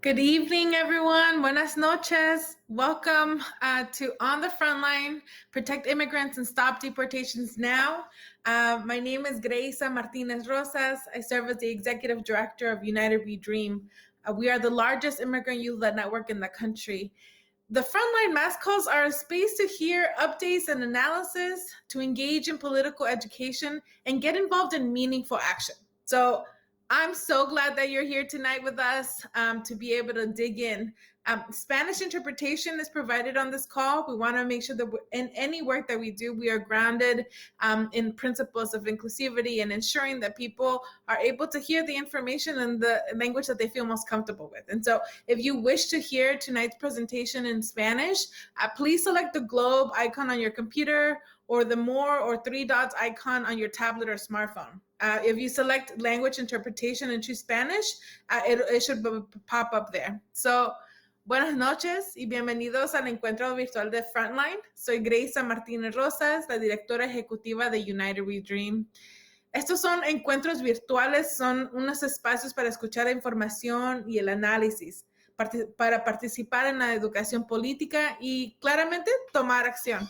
Good evening, everyone. Buenas noches. Welcome to On the Frontline, Protect Immigrants and Stop Deportations Now. My name is Greisa Martinez Rosas. I serve as the Executive Director of United We Dream. We are the largest immigrant youth-led network in the country. The Frontline mass calls are a space to hear updates and analysis, to engage in political education, and get involved in meaningful action. So I'm so glad that you're here tonight with us to be able to dig in. Spanish interpretation is provided on this call. We want to make sure that in any work that we do, we are grounded in principles of inclusivity and ensuring that people are able to hear the information in the language that they feel most comfortable with. And so if you wish to hear tonight's presentation in Spanish, please select the globe icon on your computer or the more or three dots icon on your tablet or smartphone. If you select language interpretation and choose Spanish, it should pop up there. So, buenas noches y bienvenidos al encuentro virtual de Frontline. Soy Greisa Martinez Rosas, la directora ejecutiva de United We Dream. Estos son encuentros virtuales, son unos espacios para escuchar la información y el análisis, para participar en la educación política y claramente tomar acción.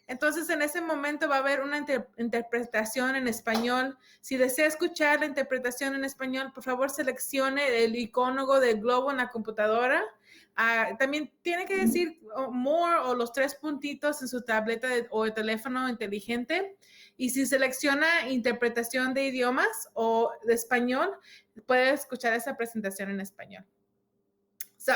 Entonces, en ese momento va a haber una interpretación en español. Si desea escuchar la interpretación en español, por favor seleccione el icono del globo en la computadora. También tiene que decir more o los tres puntitos en su tableta o el teléfono inteligente. Y si selecciona interpretación de idiomas o de español, puede escuchar esa presentación en español. So,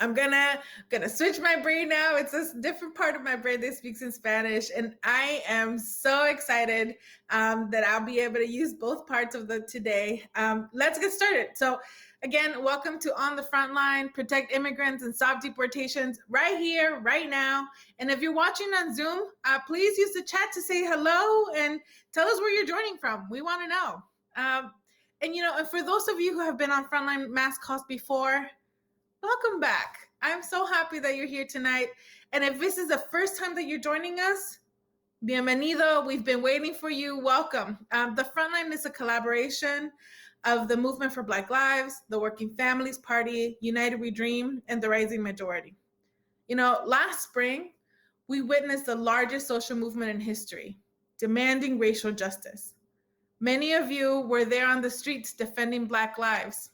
I'm gonna switch my brain now. It's a different part of my brain that speaks in Spanish, and I am so excited that I'll be able to use both parts of today. Let's get started. So, again, welcome to On the Frontline, Protect Immigrants and Stop Deportations, right here, right now. And if you're watching on Zoom, please use the chat to say hello and tell us where you're joining from. We want to know. And for those of you who have been on Frontline mass calls before, welcome back. I'm so happy that you're here tonight. And if this is the first time that you're joining us, bienvenido. We've been waiting for you. Welcome. The Frontline is a collaboration of the Movement for Black Lives, the Working Families Party, United We Dream, and the Rising Majority. Last spring, we witnessed the largest social movement in history, demanding racial justice. Many of you were there on the streets defending Black lives.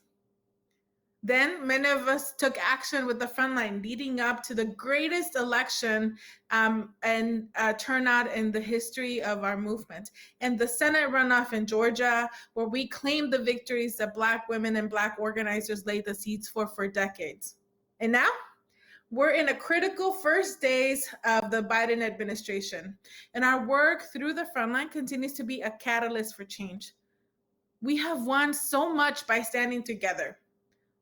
Then many of us took action with the Frontline leading up to the greatest election and turnout in the history of our movement. And the Senate runoff in Georgia, where we claimed the victories that Black women and Black organizers laid the seeds for decades. And now we're in a critical first days of the Biden administration. And our work through the Frontline continues to be a catalyst for change. We have won so much by standing together,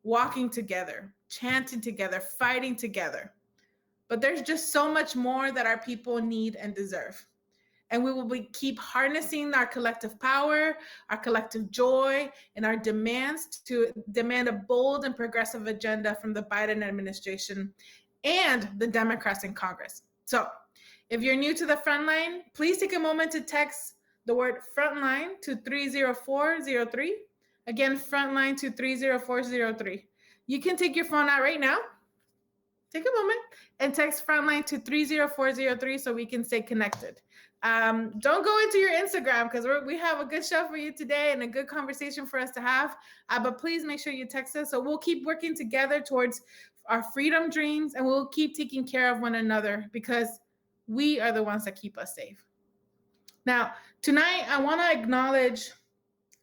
walking together, chanting together, fighting together. But there's just so much more that our people need and deserve. And we will keep harnessing our collective power, our collective joy, and our demands to demand a bold and progressive agenda from the Biden administration and the Democrats in Congress. So if you're new to the Frontline, please take a moment to text the word Frontline to 30403. Again, Frontline to 30403. You can take your phone out right now. Take a moment and text Frontline to 30403 so we can stay connected. Don't go into your Instagram because we have a good show for you today and a good conversation for us to have. But please make sure you text us. So we'll keep working together towards our freedom dreams, and we'll keep taking care of one another because we are the ones that keep us safe. Now, tonight, I want to acknowledge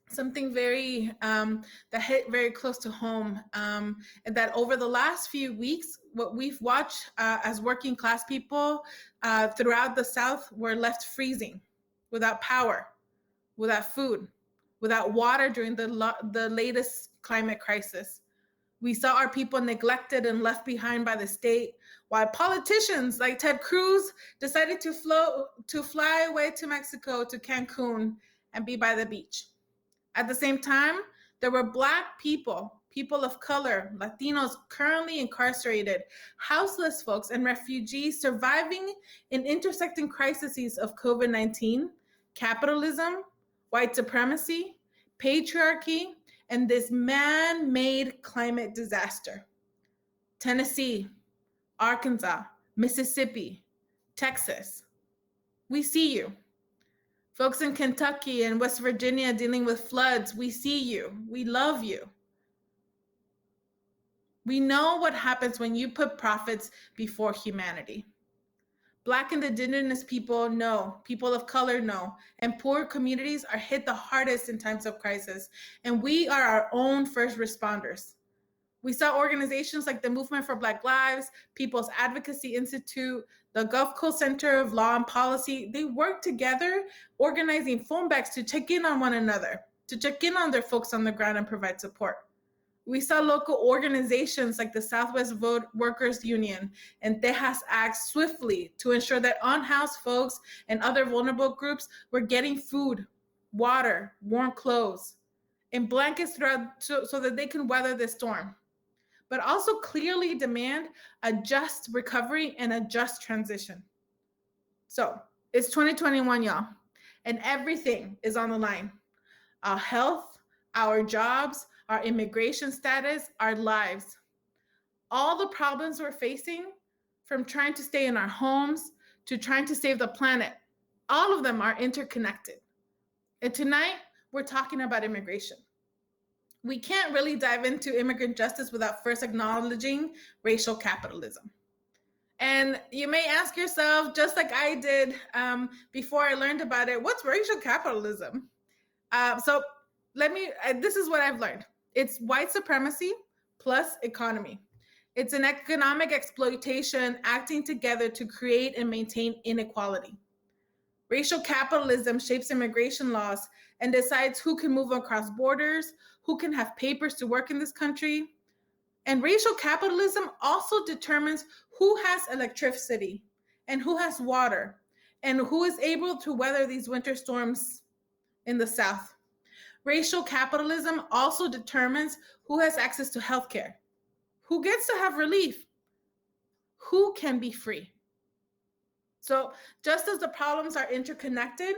something that hit very close to home, and that over the last few weeks, what we've watched as working class people throughout the South were left freezing, without power, without food, without water during the latest climate crisis. We saw our people neglected and left behind by the state, while politicians like Ted Cruz decided to fly away to Mexico, to Cancun, and be by the beach. At the same time, there were Black people of color, Latinos currently incarcerated, houseless folks, and refugees surviving in intersecting crises of COVID-19, capitalism, white supremacy, patriarchy, and this man-made climate disaster. Tennessee, Arkansas, Mississippi, Texas. We see you. Folks in Kentucky and West Virginia dealing with floods, we see you. We love you. We know what happens when you put profits before humanity. Black and indigenous people know, people of color know, and poor communities are hit the hardest in times of crisis. And we are our own first responders. We saw organizations like the Movement for Black Lives, People's Advocacy Institute, the Gulf Coast Center of Law and Policy. They work together organizing phone banks to check in on one another, to check in on their folks on the ground and provide support. We saw local organizations like the Southwest Workers Union and Texas act swiftly to ensure that unhoused folks and other vulnerable groups were getting food, water, warm clothes, and blankets throughout so that they can weather the storm, but also clearly demand a just recovery and a just transition. So it's 2021, y'all, and everything is on the line. Our health, our jobs, our immigration status, our lives. All the problems we're facing, from trying to stay in our homes to trying to save the planet, all of them are interconnected. And tonight, we're talking about immigration. We can't really dive into immigrant justice without first acknowledging racial capitalism. And you may ask yourself, just like I did before I learned about it, what's racial capitalism? This is what I've learned. It's white supremacy plus economy. It's an economic exploitation acting together to create and maintain inequality. Racial capitalism shapes immigration laws and decides who can move across borders, who can have papers to work in this country. And racial capitalism also determines who has electricity and who has water and who is able to weather these winter storms in the South. Racial capitalism also determines who has access to healthcare, who gets to have relief, who can be free. So just as the problems are interconnected,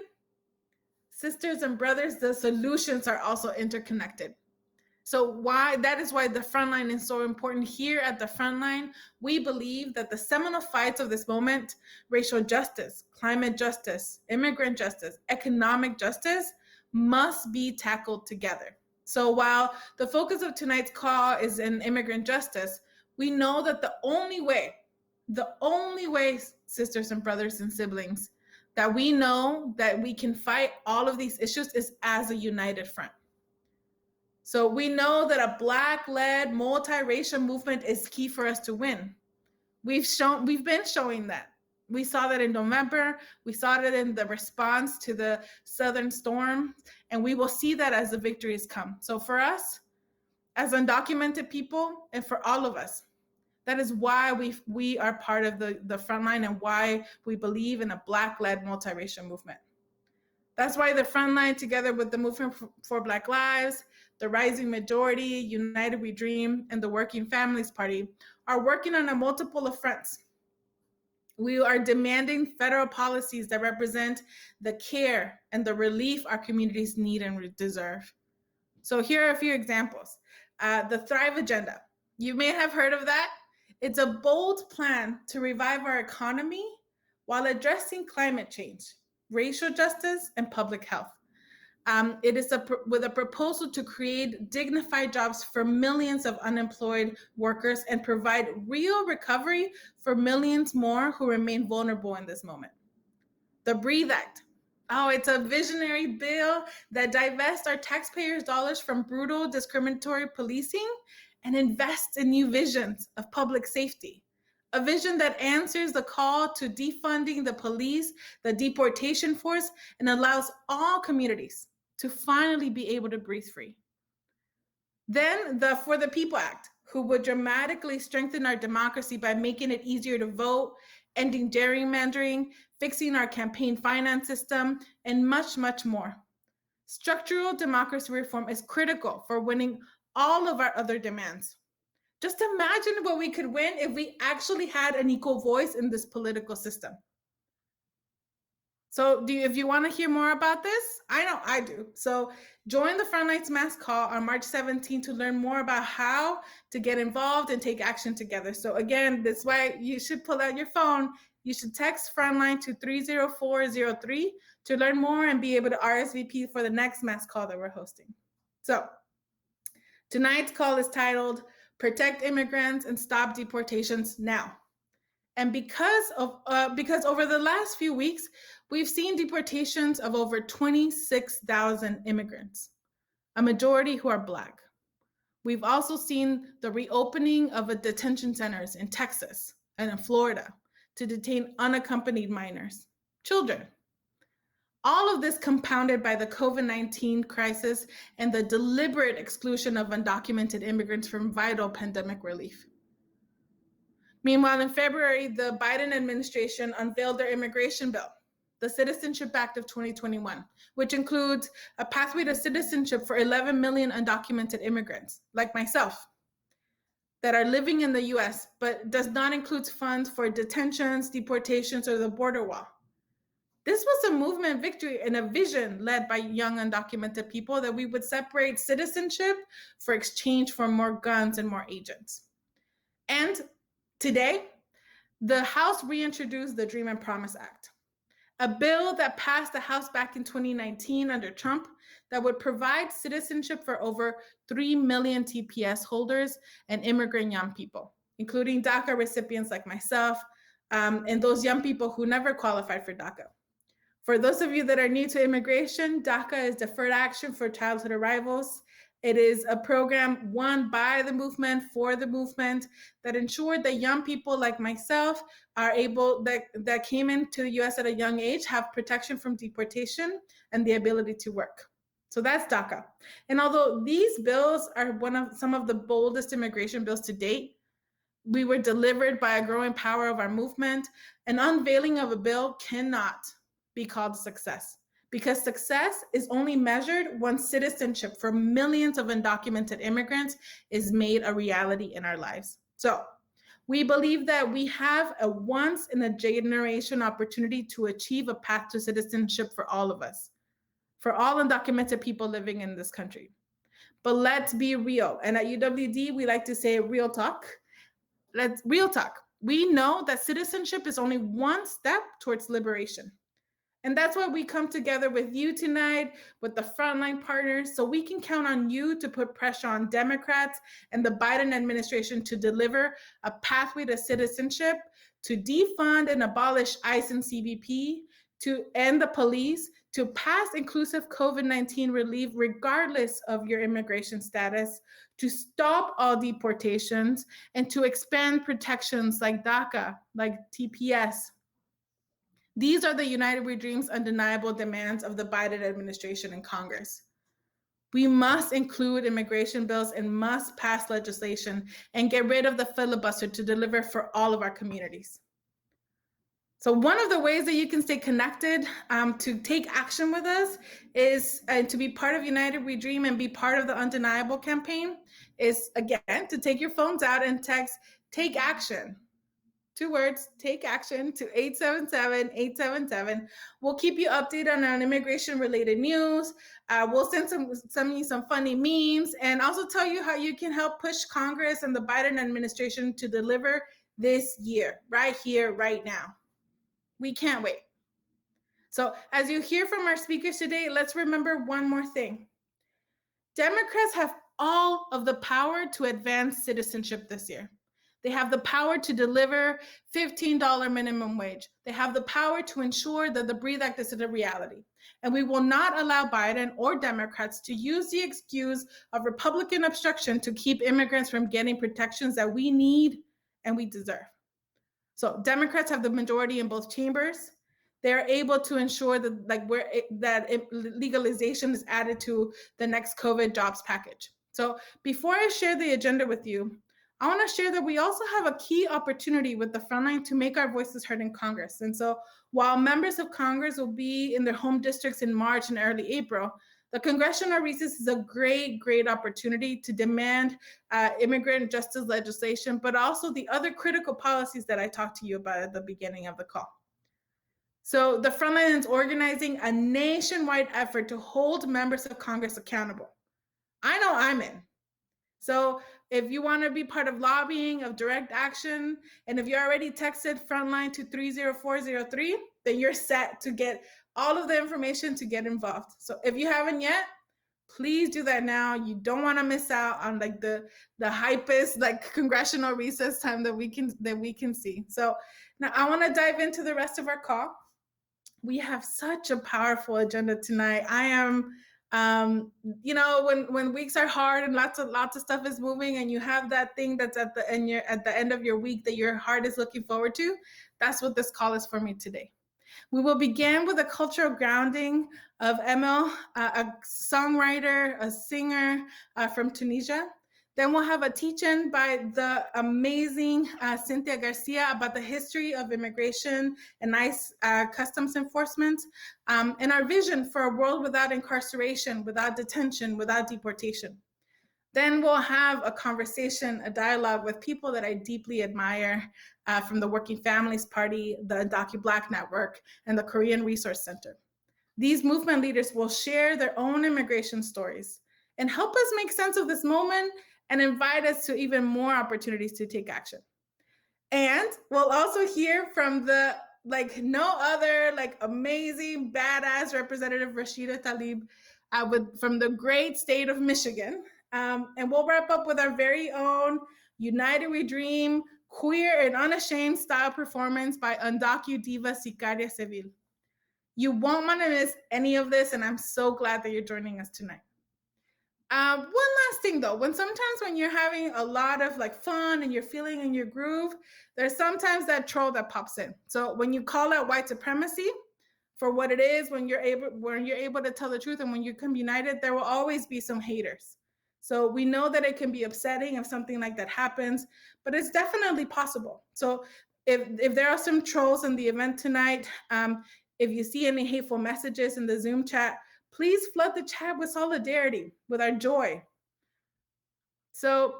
sisters and brothers, the solutions are also interconnected. So that is why the Frontline is so important. Here at the Frontline, we believe that the seminal fights of this moment, racial justice, climate justice, immigrant justice, economic justice, must be tackled together. So while the focus of tonight's call is in immigrant justice, we know that the only way, sisters and brothers and siblings, that we know that we can fight all of these issues is as a united front. So we know that a Black-led multiracial movement is key for us to win. We've been showing that. We saw that in November. We saw that in the response to the Southern storm, and we will see that as the victories come. So for us, as undocumented people, and for all of us, that is why we are part of the Frontline and why we believe in a Black-led multiracial movement. That's why the Frontline, together with the Movement for Black Lives, the Rising Majority, United We Dream, and the Working Families Party, are working on a multiple of fronts. We are demanding federal policies that represent the care and the relief our communities need and deserve. So here are a few examples. The Thrive Agenda. You may have heard of that. It's a bold plan to revive our economy while addressing climate change, racial justice, and public health. It is with a proposal to create dignified jobs for millions of unemployed workers and provide real recovery for millions more who remain vulnerable in this moment. The Breathe Act. Oh, it's a visionary bill that divests our taxpayers' dollars from brutal, discriminatory policing and invests in new visions of public safety. A vision that answers the call to defunding the police, the deportation force, and allows all communities to finally be able to breathe free. Then the For the People Act, who would dramatically strengthen our democracy by making it easier to vote, ending gerrymandering, fixing our campaign finance system, and much, much more. Structural democracy reform is critical for winning all of our other demands. Just imagine what we could win if we actually had an equal voice in this political system. So if you want to hear more about this, I know I do. So join the Frontline's mass call on March 17 to learn more about how to get involved and take action together. So again, that's why you should pull out your phone. You should text Frontline to 30403 to learn more and be able to RSVP for the next mass call that we're hosting. So tonight's call is titled Protect Immigrants and Stop Deportations Now. And because over the last few weeks, we've seen deportations of over 26,000 immigrants, a majority who are Black. We've also seen the reopening of detention centers in Texas and in Florida to detain unaccompanied minors, children. All of this compounded by the COVID-19 crisis and the deliberate exclusion of undocumented immigrants from vital pandemic relief. Meanwhile, in February, the Biden administration unveiled their immigration bill, the Citizenship Act of 2021, which includes a pathway to citizenship for 11 million undocumented immigrants, like myself, that are living in the US, but does not include funds for detentions, deportations, or the border wall. This was a movement victory and a vision led by young undocumented people that we would separate citizenship for exchange for more guns and more agents. And today, the House reintroduced the Dream and Promise Act, a bill that passed the House back in 2019 under Trump that would provide citizenship for over 3 million TPS holders and immigrant young people, including DACA recipients like myself, and those young people who never qualified for DACA. For those of you that are new to immigration, DACA is Deferred Action for Childhood Arrivals. It is a program won by the movement for the movement that ensured that young people like myself are able, that came into the US at a young age, have protection from deportation and the ability to work. So that's DACA. And although these bills are some of the boldest immigration bills to date, we were delivered by a growing power of our movement. An unveiling of a bill cannot be called success, because success is only measured once citizenship for millions of undocumented immigrants is made a reality in our lives. So we believe that we have a once in a generation opportunity to achieve a path to citizenship for all of us, for all undocumented people living in this country. But let's be real. And at UWD, we like to say real talk. Real talk. We know that citizenship is only one step towards liberation. And that's why we come together with you tonight, with the Frontline partners, so we can count on you to put pressure on Democrats and the Biden administration to deliver a pathway to citizenship, to defund and abolish ICE and CBP, to end the police, to pass inclusive COVID-19 relief regardless of your immigration status, to stop all deportations, and to expand protections like DACA, like TPS. These are the United We Dream's undeniable demands of the Biden administration and Congress. We must include immigration bills and must pass legislation and get rid of the filibuster to deliver for all of our communities. So one of the ways that you can stay connected to take action with us is to be part of United We Dream and be part of the Undeniable campaign is, again, to take your phones out and text "Take Action." 2 words, take action, to 877-877. We'll keep you updated on immigration-related news. We'll send you some funny memes and also tell you how you can help push Congress and the Biden administration to deliver this year, right here, right now. We can't wait. So as you hear from our speakers today, let's remember one more thing. Democrats have all of the power to advance citizenship this year. They have the power to deliver $15 minimum wage. They have the power to ensure that the BREATHE Act is a reality. And we will not allow Biden or Democrats to use the excuse of Republican obstruction to keep immigrants from getting protections that we need and we deserve. So Democrats have the majority in both chambers. They're able to ensure that legalization is added to the next COVID jobs package. So before I share the agenda with you, I want to share that we also have a key opportunity with the Frontline to make our voices heard in Congress. And so while members of Congress will be in their home districts in March and early April, the congressional recess is a great, great opportunity to demand immigrant justice legislation, but also the other critical policies that I talked to you about at the beginning of the call. So the Frontline is organizing a nationwide effort to hold members of Congress accountable. I know I'm in. So if you want to be part of lobbying, of direct action, and if you already texted Frontline to 30403, then you're set to get all of the information to get involved. So if you haven't yet, please do that now. You don't want to miss out on like the hypest like congressional recess time that we can see. So now I want to dive into the rest of our call. We have such a powerful agenda tonight. I am when weeks are hard and lots of stuff is moving, and you have that thing that's at the end of your week that your heart is looking forward to, that's what this call is for me today. We will begin with a cultural grounding of Emel, a songwriter, a singer from Tunisia. Then we'll have a teach-in by the amazing Cynthia Garcia about the history of immigration and ICE customs enforcement, and our vision for a world without incarceration, without detention, without deportation. Then we'll have a conversation, a dialogue with people that I deeply admire from the Working Families Party, the UndocuBlack Network, and the Korean Resource Center. These movement leaders will share their own immigration stories and help us make sense of this moment and invite us to even more opportunities to take action. And we'll also hear from the no other amazing badass Representative Rashida Tlaib from the great state of Michigan. And we'll wrap up with our very own United We Dream queer and unashamed style performance by Undocu diva Sicarya Seville. You won't want to miss any of this, and I'm so glad that you're joining us tonight. One last thing though, sometimes when you're having a lot of fun and you're feeling in your groove, there's sometimes that troll that pops in. So when you call out white supremacy for what it is, when you're able to tell the truth and when you come united, there will always be some haters. So we know that it can be upsetting if something like that happens, but it's definitely possible. So if there are some trolls in the event tonight, if you see any hateful messages in the Zoom chat, please flood the chat with solidarity, with our joy. So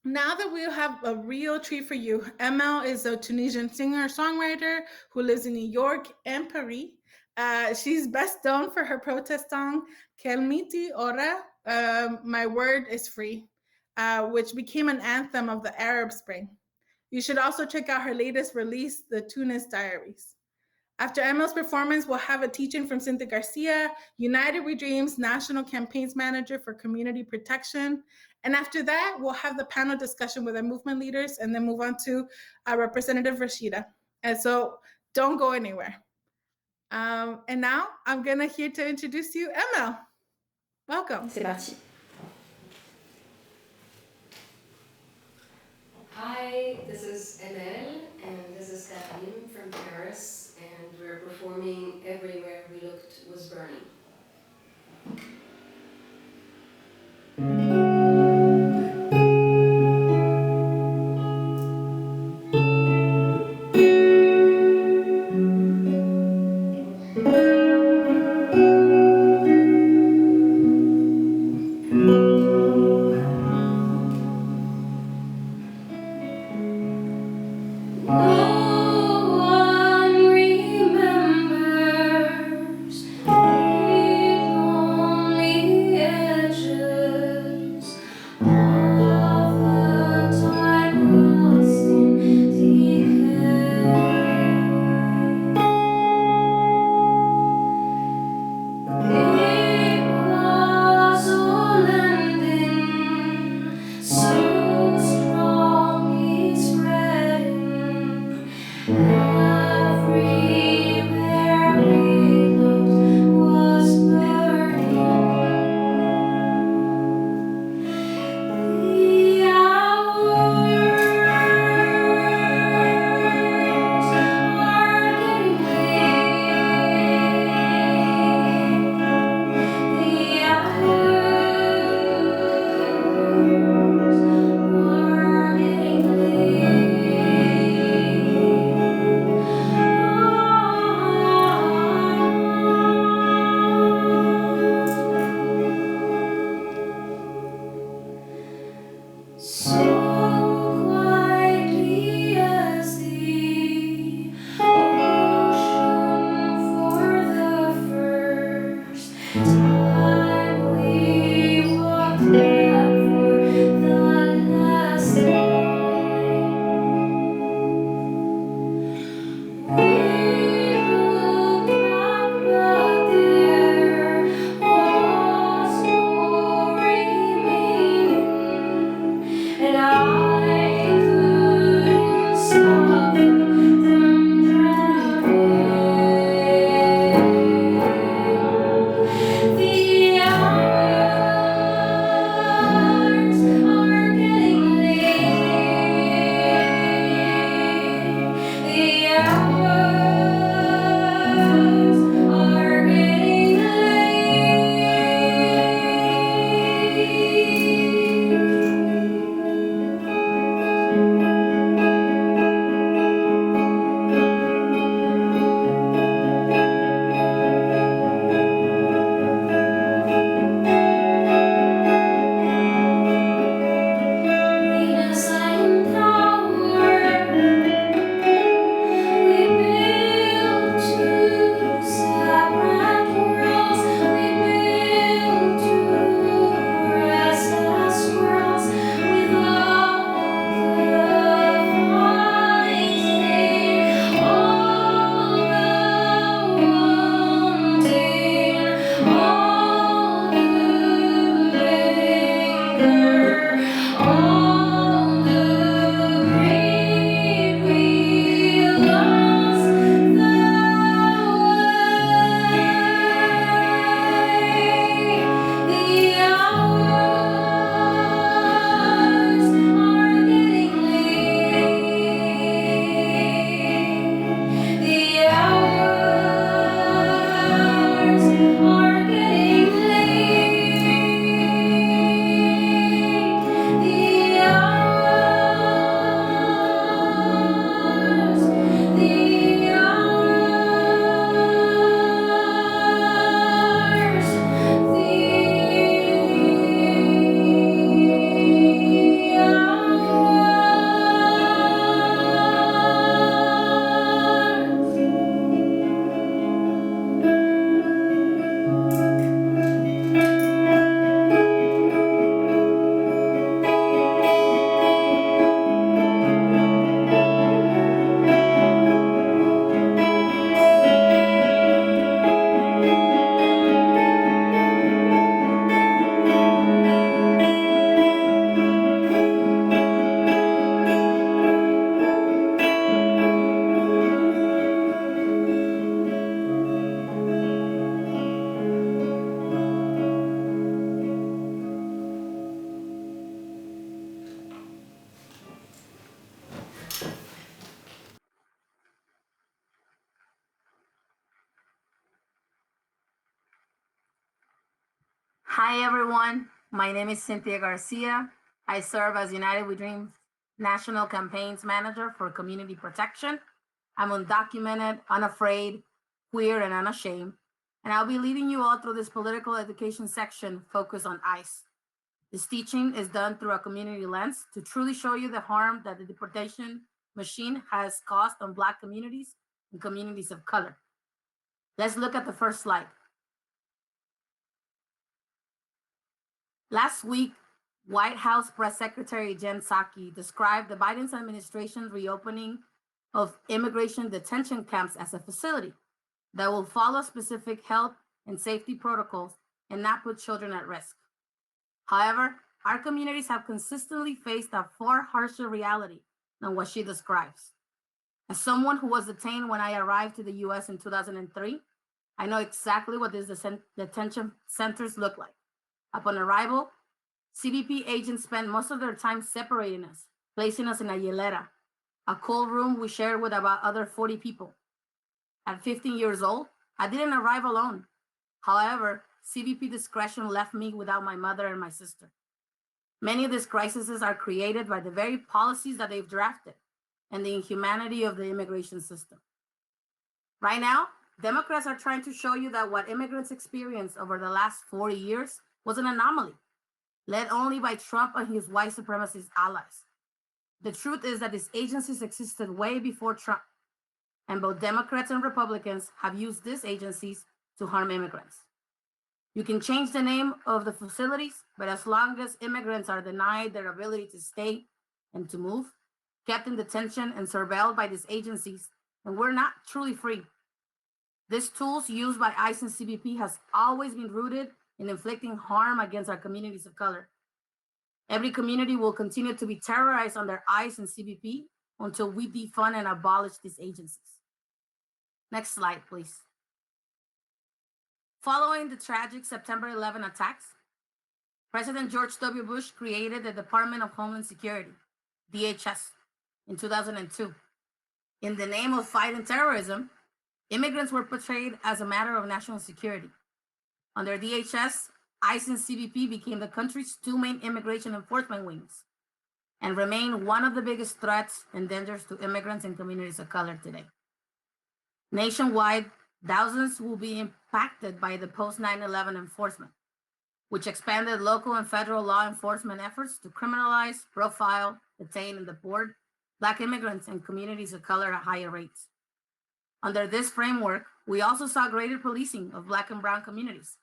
now that we have a real treat for you, Emel is a Tunisian singer-songwriter who lives in New York and Paris. She's best known for her protest song, Kelmiti Ora, My Word is Free, which became an anthem of the Arab Spring. You should also check out her latest release, The Tunis Diaries. After Emel's performance, we'll have a teaching from Cynthia Garcia, United We Dream's National Campaigns Manager for Community Protection. And after that, we'll have the panel discussion with our movement leaders and then move on to Representative Rashida. And so don't go anywhere. And now I'm going to introduce you, Emel. Welcome. C'est parti. Hi, this is Emel, and this is Geurim from Paris, and we're performing Everywhere We Looked Was Burning. Hi, everyone. My name is Cynthia Garcia. I serve as United We Dream National Campaigns Manager for Community Protection. I'm undocumented, unafraid, queer, and unashamed. And I'll be leading you all through this political education section focused on ICE. This teaching is done through a community lens to truly show you the harm that the deportation machine has caused on Black communities and communities of color. Let's look at the first slide. Last week, White House Press Secretary Jen Psaki described the Biden administration's reopening of immigration detention camps as a facility that will follow specific health and safety protocols and not put children at risk. However, our communities have consistently faced a far harsher reality than what she describes. As someone who was detained when I arrived to the US in 2003, I know exactly what these detention centers look like. Upon arrival, CBP agents spent most of their time separating us, placing us in a hielera, a cold room we shared with about other 40 people. At 15 years old, I didn't arrive alone. However, CBP discretion left me without my mother and my sister. Many of these crises are created by the very policies that they've drafted and the inhumanity of the immigration system. Right now, Democrats are trying to show you that what immigrants experienced over the last 40 years was an anomaly, led only by Trump and his white supremacist allies. The truth is that these agencies existed way before Trump, and both Democrats and Republicans have used these agencies to harm immigrants. You can change the name of the facilities, but as long as immigrants are denied their ability to stay and to move, kept in detention and surveilled by these agencies, then we're not truly free. These tools used by ICE and CBP has always been rooted in inflicting harm against our communities of color. Every community will continue to be terrorized under ICE and CBP until we defund and abolish these agencies. Next slide, please. Following the tragic September 11 attacks, President George W. Bush created the Department of Homeland Security, DHS, in 2002. In the name of fighting terrorism, immigrants were portrayed as a matter of national security. Under DHS, ICE and CBP became the country's two main immigration enforcement wings and remain one of the biggest threats and dangers to immigrants and communities of color today. Nationwide, thousands will be impacted by the post 9/11 enforcement, which expanded local and federal law enforcement efforts to criminalize, profile, detain, and deport Black immigrants and communities of color at higher rates. Under this framework, we also saw greater policing of Black and Brown communities,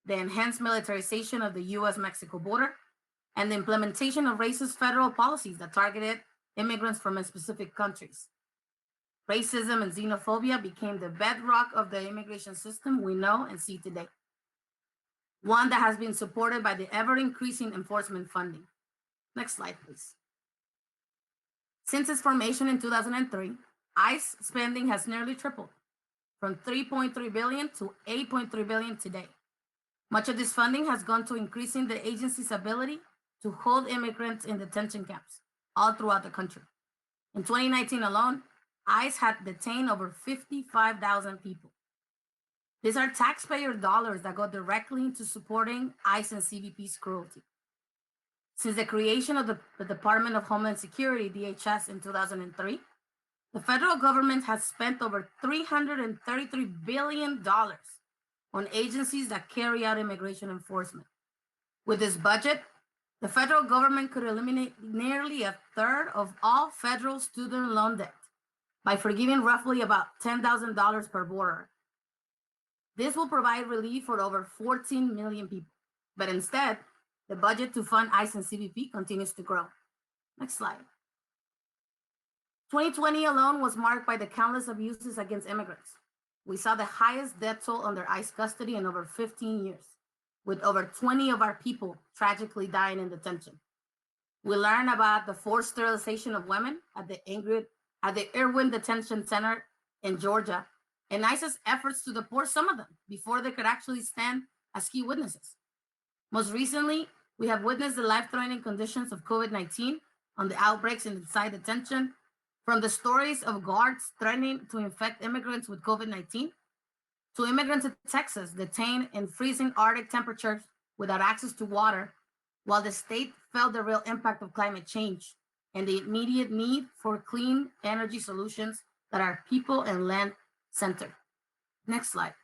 the enhanced militarization of the US-Mexico border, and the implementation of racist federal policies that targeted immigrants from specific countries. Racism and xenophobia became the bedrock of the immigration system we know and see today, one that has been supported by the ever-increasing enforcement funding. Next slide, please. Since its formation in 2003, ICE spending has nearly tripled, from $3.3 billion to $8.3 billion today. Much of this funding has gone to increasing the agency's ability to hold immigrants in detention camps all throughout the country. In 2019 alone, ICE had detained over 55,000 people. These are taxpayer dollars that go directly into supporting ICE and CBP's cruelty. Since the creation of the Department of Homeland Security, DHS, in 2003, the federal government has spent over $333 billion on agencies that carry out immigration enforcement. With this budget, the federal government could eliminate nearly a third of all federal student loan debt by forgiving roughly about $10,000 per borrower. This will provide relief for over 14 million people. But instead, the budget to fund ICE and CBP continues to grow. Next slide. 2020 alone was marked by the countless abuses against immigrants. We saw the highest death toll under ICE custody in over 15 years, with over 20 of our people tragically dying in detention. We learned about the forced sterilization of women at the Irwin Detention Center in Georgia, and ICE's efforts to deport some of them before they could actually stand as key witnesses. Most recently, we have witnessed the life-threatening conditions of COVID-19 on the outbreaks inside detention, from the stories of guards threatening to infect immigrants with COVID-19 to immigrants in Texas detained in freezing Arctic temperatures without access to water, while the state felt the real impact of climate change and the immediate need for clean energy solutions that are people and land centered. Next slide.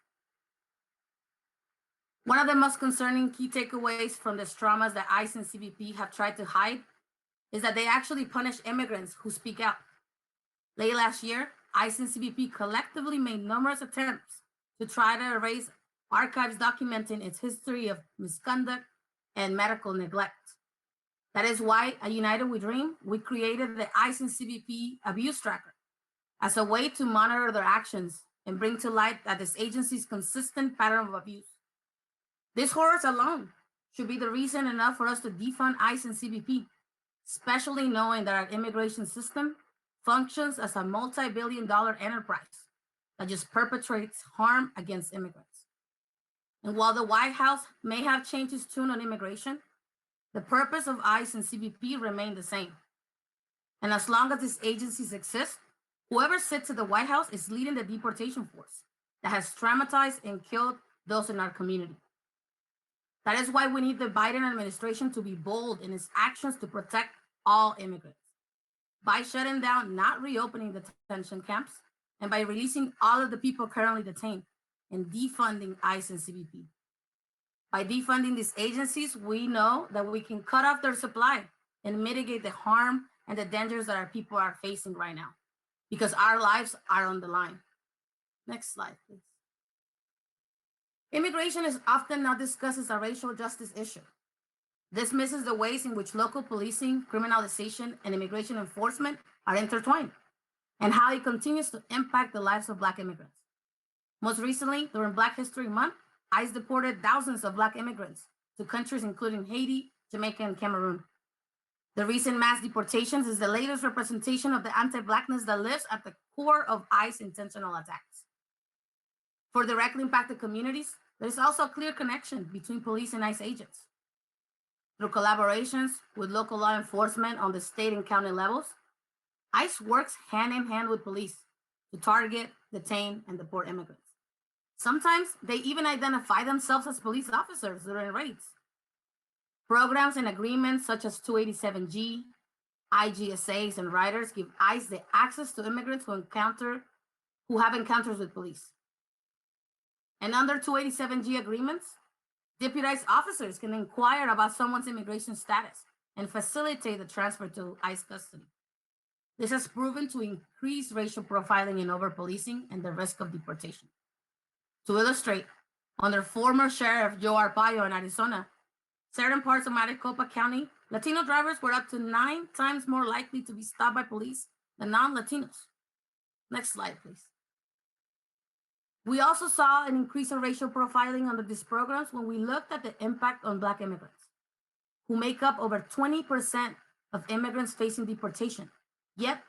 One of the most concerning key takeaways from these traumas that ICE and CBP have tried to hide is that they actually punish immigrants who speak out. Late last year, ICE and CBP collectively made numerous attempts to try to erase archives documenting its history of misconduct and medical neglect. That is why at United We Dream, we created the ICE and CBP Abuse Tracker as a way to monitor their actions and bring to light that this agency's consistent pattern of abuse. These horrors alone should be the reason enough for us to defund ICE and CBP, especially knowing that our immigration system functions as a multi-billion-dollar enterprise that just perpetrates harm against immigrants. And while the White House may have changed its tune on immigration, the purpose of ICE and CBP remain the same. And as long as these agencies exist, whoever sits at the White House is leading the deportation force that has traumatized and killed those in our community. That is why we need the Biden administration to be bold in its actions to protect all immigrants by shutting down, not reopening the detention camps, and by releasing all of the people currently detained and defunding ICE and CBP. By defunding these agencies, we know that we can cut off their supply and mitigate the harm and the dangers that our people are facing right now, because our lives are on the line. Next slide, please. Immigration is often not discussed as a racial justice issue. This misses the ways in which local policing, criminalization, and immigration enforcement are intertwined, and how it continues to impact the lives of Black immigrants. Most recently, during Black History Month, ICE deported thousands of Black immigrants to countries including Haiti, Jamaica, and Cameroon. The recent mass deportations is the latest representation of the anti-Blackness that lives at the core of ICE intentional attacks. For directly impacted communities, there's also a clear connection between police and ICE agents. Through collaborations with local law enforcement on the state and county levels, ICE works hand in hand with police to target, detain, and deport immigrants. Sometimes they even identify themselves as police officers during raids. Programs and agreements such as 287G, IGSAs, and riders give ICE the access to immigrants who have encounters with police. And under 287G agreements, deputized officers can inquire about someone's immigration status and facilitate the transfer to ICE custody. This has proven to increase racial profiling and over-policing and the risk of deportation. To illustrate, under former Sheriff Joe Arpaio in Arizona, certain parts of Maricopa County, Latino drivers were up to 9 times more likely to be stopped by police than non-Latinos. Next slide, please. We also saw an increase in racial profiling under these programs when we looked at the impact on Black immigrants, who make up over 20% of immigrants facing deportation. Yet,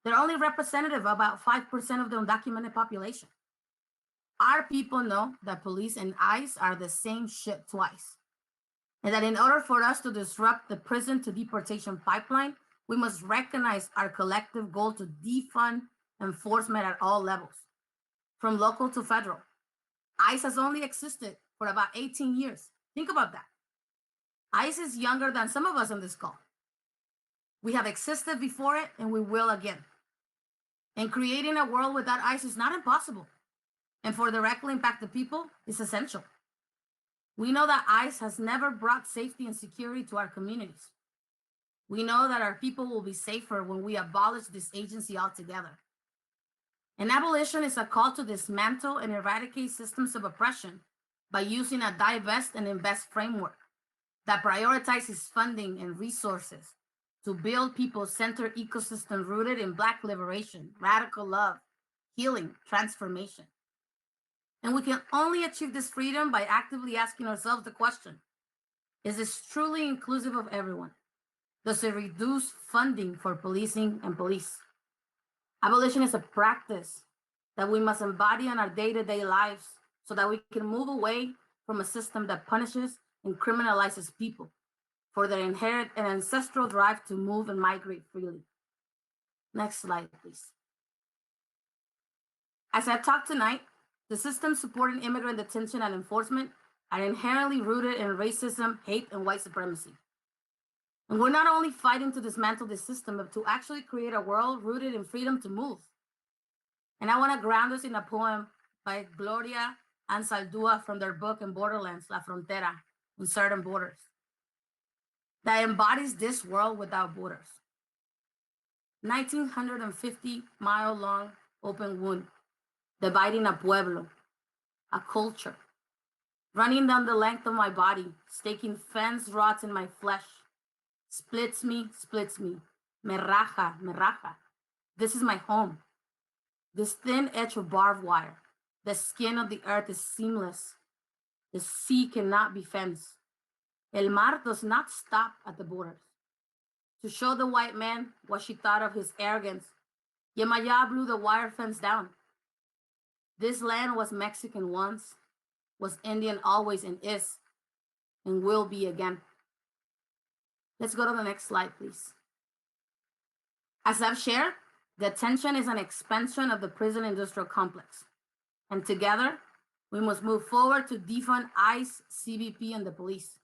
they're only representative of about 5% of the undocumented population. Our people know that police and ICE are the same shit twice, and that in order for us to disrupt the prison to deportation pipeline, we must recognize our collective goal to defund enforcement at all levels, from local to federal. ICE has only existed for about 18 years. Think about that. ICE is younger than some of us on this call. We have existed before it, and we will again. And creating a world without ICE is not impossible. And for directly impacted people, it's essential. We know that ICE has never brought safety and security to our communities. We know that our people will be safer when we abolish this agency altogether. And abolition is a call to dismantle and eradicate systems of oppression by using a divest and invest framework that prioritizes funding and resources to build people-centered ecosystem rooted in Black liberation, radical love, healing, transformation. And we can only achieve this freedom by actively asking ourselves the question, is this truly inclusive of everyone? Does it reduce funding for policing and police? Abolition is a practice that we must embody in our day-to-day lives so that we can move away from a system that punishes and criminalizes people for their inherent and ancestral drive to move and migrate freely. Next slide, please. As I talk tonight, the system supporting immigrant detention and enforcement are inherently rooted in racism, hate, and white supremacy. And we're not only fighting to dismantle this system, but to actually create a world rooted in freedom to move. And I want to ground us in a poem by Gloria Ansaldúa from their book in Borderlands, La Frontera, Uncertain Borders, that embodies this world without borders. 1,950-mile-long open wound, dividing a pueblo, a culture, running down the length of my body, staking fence rods in my flesh, splits me, me raja, me raja. This is my home. This thin edge of barbed wire, the skin of the earth is seamless. The sea cannot be fenced. El mar does not stop at the borders. To show the white man what she thought of his arrogance, Yemayá blew the wire fence down. This land was Mexican once, was Indian always, and is, and will be again. Let's go to the next slide, please. As I've shared, detention is an expansion of the prison industrial complex. And together, we must move forward to defund ICE, CBP, and the police,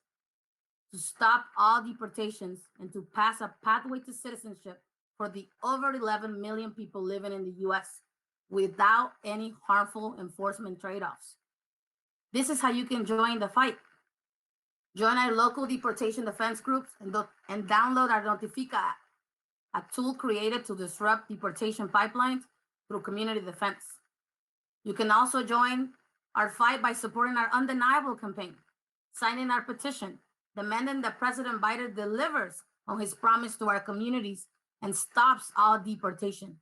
to stop all deportations and to pass a pathway to citizenship for the over 11 million people living in the US without any harmful enforcement trade-offs. This is how you can join the fight. Join our local deportation defense groups and download our Notifica app, a tool created to disrupt deportation pipelines through community defense. You can also join our fight by supporting our Undeniable campaign, signing our petition, demanding that President Biden delivers on his promise to our communities and stops all deportation.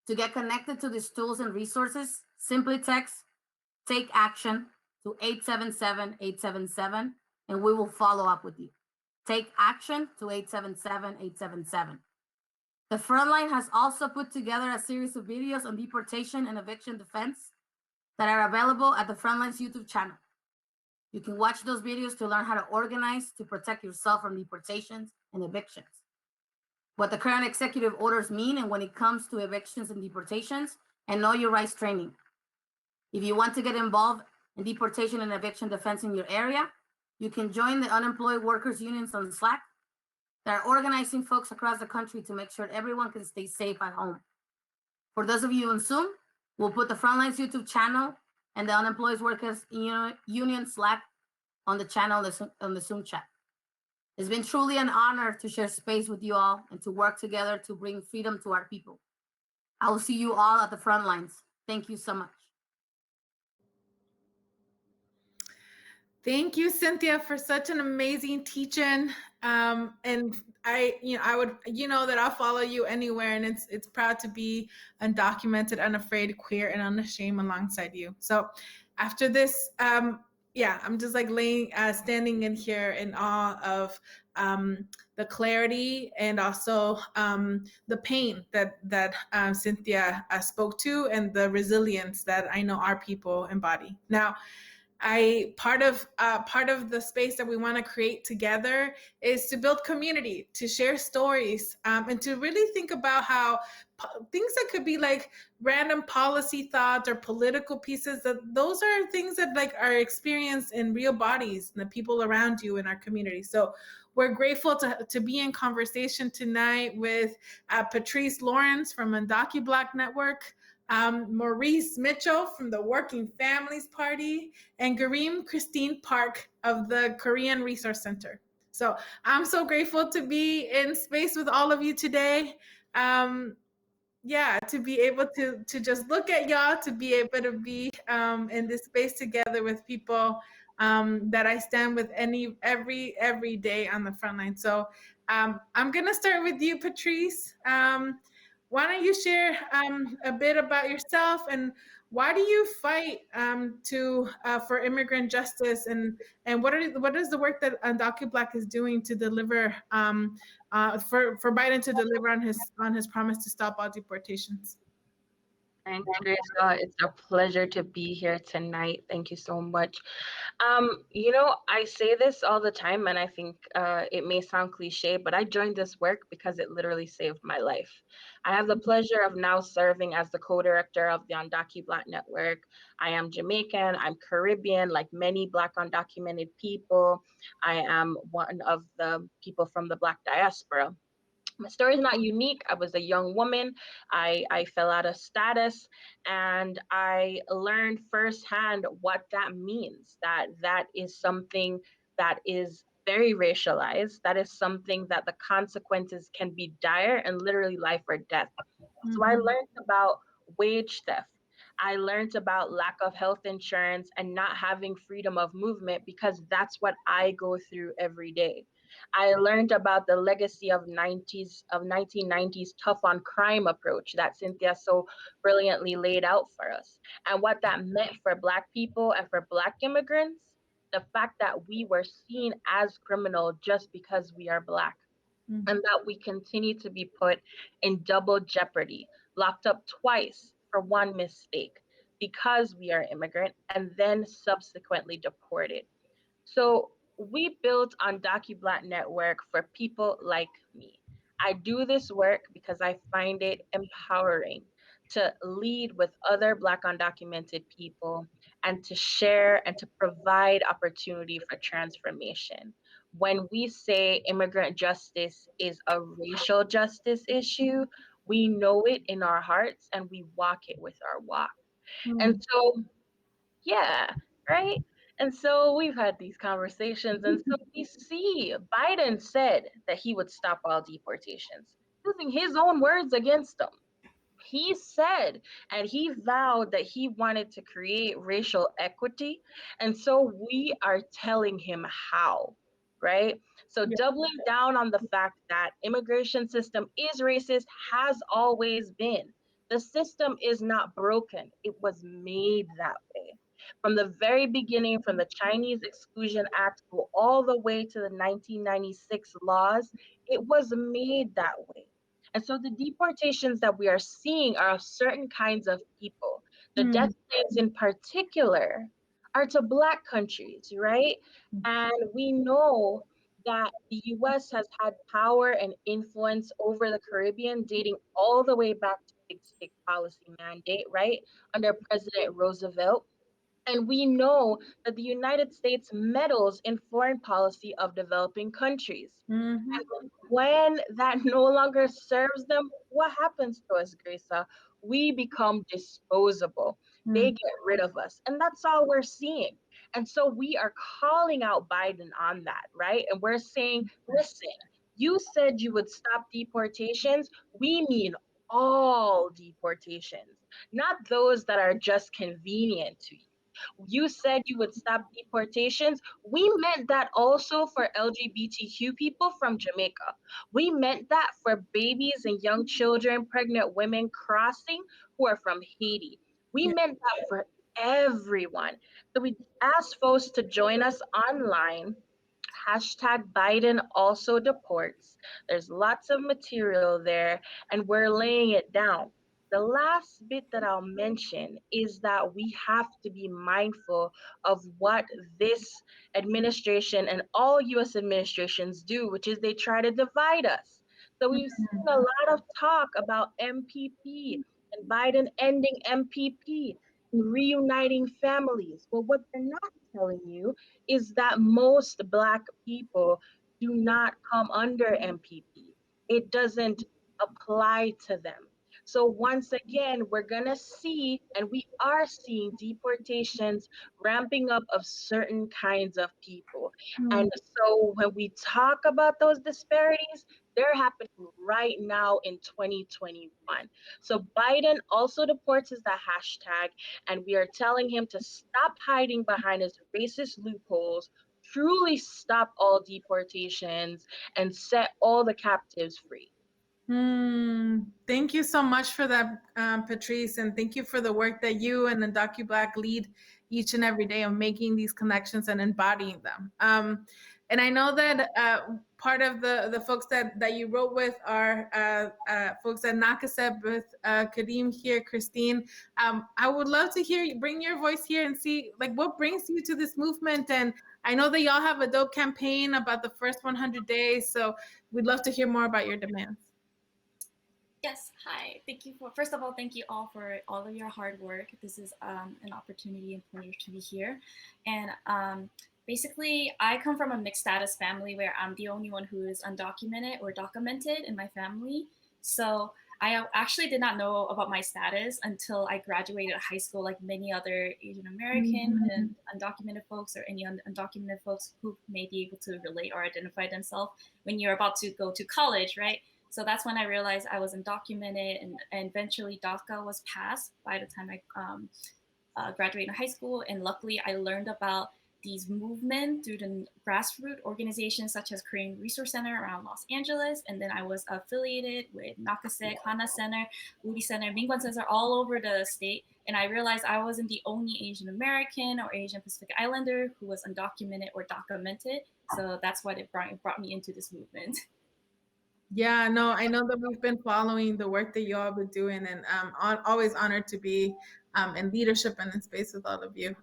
To get connected to these tools and resources, simply text "Take Action" to 877-877, and we will follow up with you. Take Action to 877-877. The Frontline has also put together a series of videos on deportation and eviction defense that are available at the Frontline's YouTube channel. You can watch those videos to learn how to organize to protect yourself from deportations and evictions, what the current executive orders mean, and when it comes to evictions and deportations, and know your rights training. If you want to get involved in deportation and eviction defense in your area, you can join the unemployed workers unions on Slack. They're organizing folks across the country to make sure everyone can stay safe at home. For those of you on Zoom, we'll put the Frontline's YouTube channel and the Unemployed Workers Union Slack on the channel on the Zoom chat. It's been truly an honor to share space with you all and to work together to bring freedom to our people. I will see you all at the front lines. Thank you so much. Thank you, Cynthia, for such an amazing teaching. And I would, that I'll follow you anywhere, and it's proud to be undocumented, unafraid, queer, and unashamed alongside you. So after this, I'm just like standing in here in awe of the clarity and also the pain that Cynthia spoke to, and the resilience that I know our people embody. Now, part of the space that we want to create together is to build community, to share stories, and to really think about how things that could be like random policy thoughts or political pieces, that those are things that like are experienced in real bodies and the people around you in our community. So we're grateful to be in conversation tonight with Patrice Lawrence from UndocuBlack Network, Maurice Mitchell from the Working Families Party, and Geurim Christine Park of the Korean Resource Center. So I'm so grateful to be in space with all of you today. To be able to just look at y'all, to be able to be in this space together with people that I stand with every day on the front line. So I'm gonna start with you, Patrice. Why don't you share a bit about yourself, and why do you fight for immigrant justice, and what is the work that UndocuBlack is doing to deliver for Biden to deliver on his promise to stop all deportations? Thanks, Greisa. It's a pleasure to be here tonight. Thank you so much. I say this all the time, and I think it may sound cliche, but I joined this work because it literally saved my life. I have the pleasure of now serving as the co-director of the UndocuBlack Network. I am Jamaican, I'm Caribbean, like many Black undocumented people. I am one of the people from the Black diaspora. My story is not unique. I was a young woman. I fell out of status, and I learned firsthand what that means. That is something that is very racialized. That is something that the consequences can be dire and literally life or death. So I learned about wage theft. I learned about lack of health insurance and not having freedom of movement because that's what I go through every day. I learned about the legacy of 1990s tough on crime approach that Cynthia so brilliantly laid out for us, and what that meant for Black people and for Black immigrants. The fact that we were seen as criminal just because we are Black, and that we continue to be put in double jeopardy, locked up twice for one mistake because we are immigrant, and then subsequently deported. So we built UndocuBlack Network for people like me. I do this work because I find it empowering to lead with other Black undocumented people and to share and to provide opportunity for transformation. When we say immigrant justice is a racial justice issue, we know it in our hearts and we walk it with our walk. And so yeah, right? And so we've had these conversations. And so we see Biden said that he would stop all deportations, using his own words against them. He said and he vowed that he wanted to create racial equity. And so we are telling him how, right? So doubling down on the fact that immigration system is racist has always been. The system is not broken. It was made that way. From the very beginning, from the Chinese Exclusion Act go all the way to the 1996 laws, it was made that way. And so the deportations that we are seeing are of certain kinds of people. The death claims in particular are to Black countries, right? And we know that the US has had power and influence over the Caribbean dating all the way back to Big Stick Policy mandate, right? Under President Roosevelt. And we know that the United States meddles in foreign policy of developing countries. And when that no longer serves them, what happens to us, Greisa? We become disposable. They get rid of us. And that's all we're seeing. And so we are calling out Biden on that, right? And we're saying, listen, you said you would stop deportations. We mean all deportations, not those that are just convenient to you. You said you would stop deportations. We meant that also for LGBTQ people from Jamaica. We meant that for babies and young children, pregnant women crossing who are from Haiti. We meant that for everyone. So we asked folks to join us online. Hashtag Biden also deports. There's lots of material there, and we're laying it down. The last bit that I'll mention is that we have to be mindful of what this administration and all US administrations do, which is they try to divide us. So we've seen a lot of talk about MPP and Biden ending MPP and reuniting families. Well, what they're not telling you is that most Black people do not come under MPP. It doesn't apply to them. So once again, we're going to see, and we are seeing deportations ramping up of certain kinds of people. And so when we talk about those disparities, they're happening right now in 2021. So Biden also deports is the hashtag, and we are telling him to stop hiding behind his racist loopholes, truly stop all deportations, and set all the captives free. Thank you so much for that, Patrice, and thank you for the work that you and the UndocuBlack lead each and every day of making these connections and embodying them. And I know that part of the folks that you wrote with are folks at NACASEP with Geurim here, Christine. I would love to hear you, bring your voice here and see like what brings you to this movement. And I know that y'all have a dope campaign about the first 100 days. So we'd love to hear more about your demands. Yes, hi. Thank you first of all, thank you all for all of your hard work. This is an opportunity and pleasure to be here. And basically, I come from a mixed status family where I'm the only one who is undocumented or documented in my family. So I actually did not know about my status until I graduated high school, like many other Asian American and undocumented folks or any undocumented folks who may be able to relate or identify themselves when you're about to go to college, right? So that's when I realized I was undocumented, and eventually DACA was passed by the time I graduated high school. And luckily, I learned about these movements through the grassroots organizations such as Korean Resource Center around Los Angeles. And then I was affiliated with NACASEC, Hana Center, Uri Center, Mingguan Center all over the state. And I realized I wasn't the only Asian American or Asian Pacific Islander who was undocumented or documented. So that's what it brought me into this movement. Yeah, no, I know that we've been following the work that you all been doing, and always honored to be in leadership and in space with all of you.